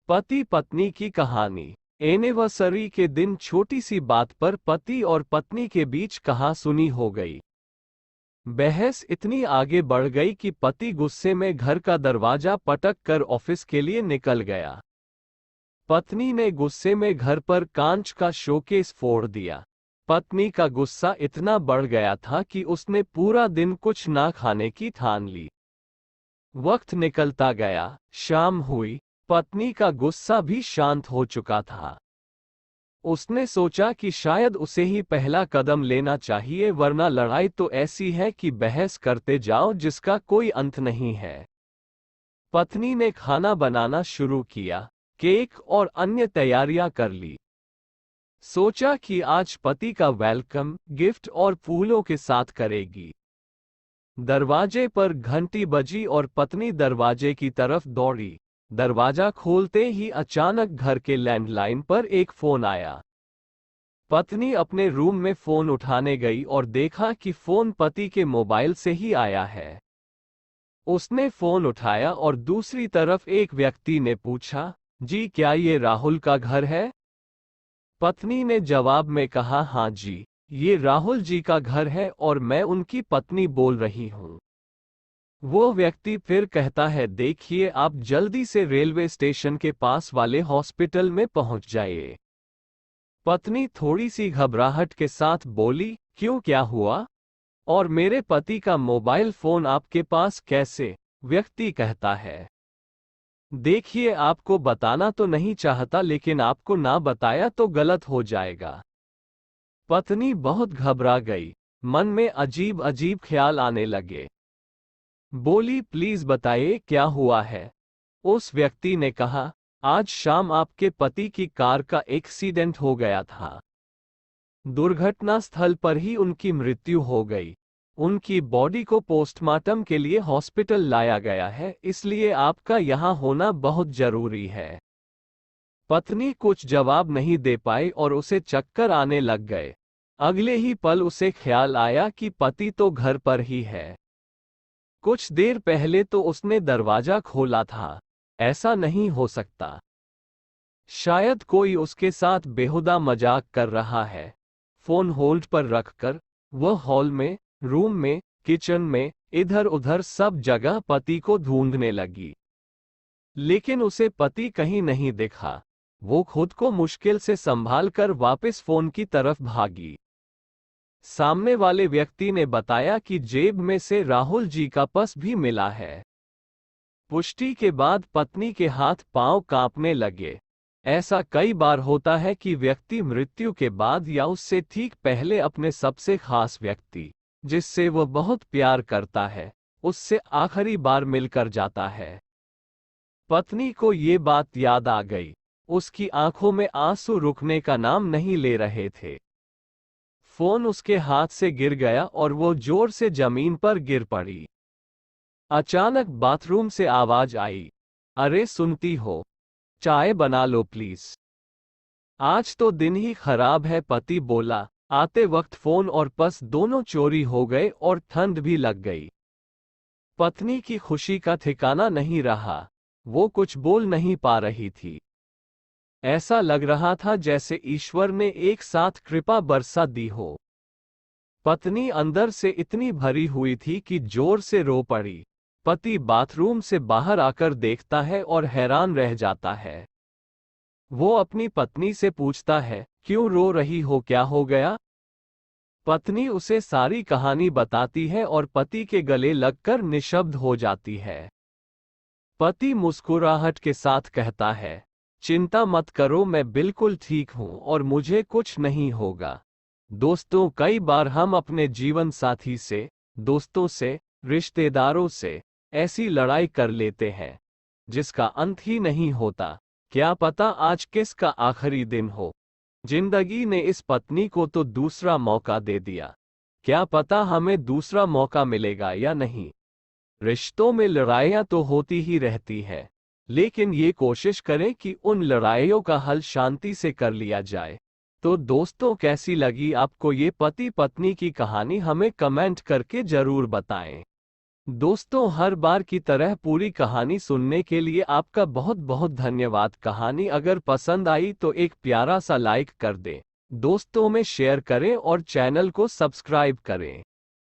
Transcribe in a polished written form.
पति पत्नी की कहानी। एनिवर्सरी के दिन छोटी सी बात पर पति और पत्नी के बीच कहा-सुनी हो गई। बहस इतनी आगे बढ़ गई कि पति गुस्से में घर का दरवाजा पटक कर ऑफिस के लिए निकल गया। पत्नी ने गुस्से में घर पर कांच का शोकेस फोड़ दिया। पत्नी का गुस्सा इतना बढ़ गया था कि उसने पूरा दिन कुछ ना खाने की ठान ली। वक्त निकलता गया, शाम हुई, पत्नी का गुस्सा भी शांत हो चुका था। उसने सोचा कि शायद उसे ही पहला कदम लेना चाहिए, वरना लड़ाई तो ऐसी है कि बहस करते जाओ जिसका कोई अंत नहीं है। पत्नी ने खाना बनाना शुरू किया, केक और अन्य तैयारियां कर ली। सोचा कि आज पति का वेलकम गिफ्ट और फूलों के साथ करेगी। दरवाजे पर घंटी बजी और पत्नी दरवाजे की तरफ दौड़ी। दरवाजा खोलते ही अचानक घर के लैंडलाइन पर एक फोन आया। पत्नी अपने रूम में फोन उठाने गई और देखा कि फोन पति के मोबाइल से ही आया है। उसने फोन उठाया और दूसरी तरफ एक व्यक्ति ने पूछा, जी क्या ये राहुल का घर है? पत्नी ने जवाब में कहा, हाँ जी, ये राहुल जी का घर है और मैं उनकी पत्नी बोल रही हूँ। वो व्यक्ति फिर कहता है, देखिए आप जल्दी से रेलवे स्टेशन के पास वाले हॉस्पिटल में पहुंच जाइए। पत्नी थोड़ी सी घबराहट के साथ बोली, क्यों, क्या हुआ? और मेरे पति का मोबाइल फोन आपके पास कैसे? व्यक्ति कहता है, देखिए आपको बताना तो नहीं चाहता, लेकिन आपको ना बताया तो गलत हो जाएगा। पत्नी बहुत घबरा गई, मन में अजीब अजीब ख्याल आने लगे। बोली, प्लीज बताइए क्या हुआ है? उस व्यक्ति ने कहा, आज शाम आपके पति की कार का एक्सीडेंट हो गया था। दुर्घटना स्थल पर ही उनकी मृत्यु हो गई। उनकी बॉडी को पोस्टमार्टम के लिए हॉस्पिटल लाया गया है, इसलिए आपका यहां होना बहुत जरूरी है। पत्नी कुछ जवाब नहीं दे पाई और उसे चक्कर आने लग गए। अगले ही पल उसे ख्याल आया कि पति तो घर पर ही है। कुछ देर पहले तो उसने दरवाजा खोला था। ऐसा नहीं हो सकता। शायद कोई उसके साथ बेहुदा मजाक कर रहा है। फोन होल्ड पर रखकर वह हॉल में, रूम में, किचन में, इधर उधर सब जगह पति को ढूंढने लगी, लेकिन उसे पति कहीं नहीं दिखा। वो खुद को मुश्किल से संभाल कर वापस फोन की तरफ भागी। सामने वाले व्यक्ति ने बताया कि जेब में से राहुल जी का पर्स भी मिला है। पुष्टि के बाद पत्नी के हाथ पांव कांपने लगे। ऐसा कई बार होता है कि व्यक्ति मृत्यु के बाद या उससे ठीक पहले अपने सबसे खास व्यक्ति, जिससे वह बहुत प्यार करता है, उससे आखिरी बार मिलकर जाता है। पत्नी को ये बात याद आ गई। उसकी आंखों में आंसू रुकने का नाम नहीं ले रहे थे। फोन उसके हाथ से गिर गया और वो जोर से जमीन पर गिर पड़ी। अचानक बाथरूम से आवाज आई, अरे सुनती हो, चाय बना लो प्लीज। आज तो दिन ही खराब है, पति बोला। आते वक्त फोन और पर्स दोनों चोरी हो गए और ठंड भी लग गई। पत्नी की खुशी का ठिकाना नहीं रहा। वो कुछ बोल नहीं पा रही थी। ऐसा लग रहा था जैसे ईश्वर ने एक साथ कृपा बरसा दी हो। पत्नी अंदर से इतनी भरी हुई थी कि जोर से रो पड़ी। पति बाथरूम से बाहर आकर देखता है और हैरान रह जाता है। वो अपनी पत्नी से पूछता है, क्यों रो रही हो, क्या हो गया? पत्नी उसे सारी कहानी बताती है और पति के गले लगकर निशब्द हो जाती है। पति मुस्कुराहट के साथ कहता है, चिंता मत करो, मैं बिल्कुल ठीक हूं और मुझे कुछ नहीं होगा। दोस्तों, कई बार हम अपने जीवन साथी से, दोस्तों से, रिश्तेदारों से ऐसी लड़ाई कर लेते हैं जिसका अंत ही नहीं होता। क्या पता आज किसका आखिरी दिन हो। जिंदगी ने इस पत्नी को तो दूसरा मौका दे दिया। क्या पता हमें दूसरा मौका मिलेगा या नहीं। रिश्तों में लड़ाइयां तो होती ही रहती है, लेकिन ये कोशिश करें कि उन लड़ाइयों का हल शांति से कर लिया जाए। तो दोस्तों, कैसी लगी आपको ये पति पत्नी की कहानी? हमें कमेंट करके जरूर बताएं। दोस्तों, हर बार की तरह पूरी कहानी सुनने के लिए आपका बहुत बहुत धन्यवाद। कहानी अगर पसंद आई तो एक प्यारा सा लाइक कर दें, दोस्तों में शेयर करें और चैनल को सब्सक्राइब करें।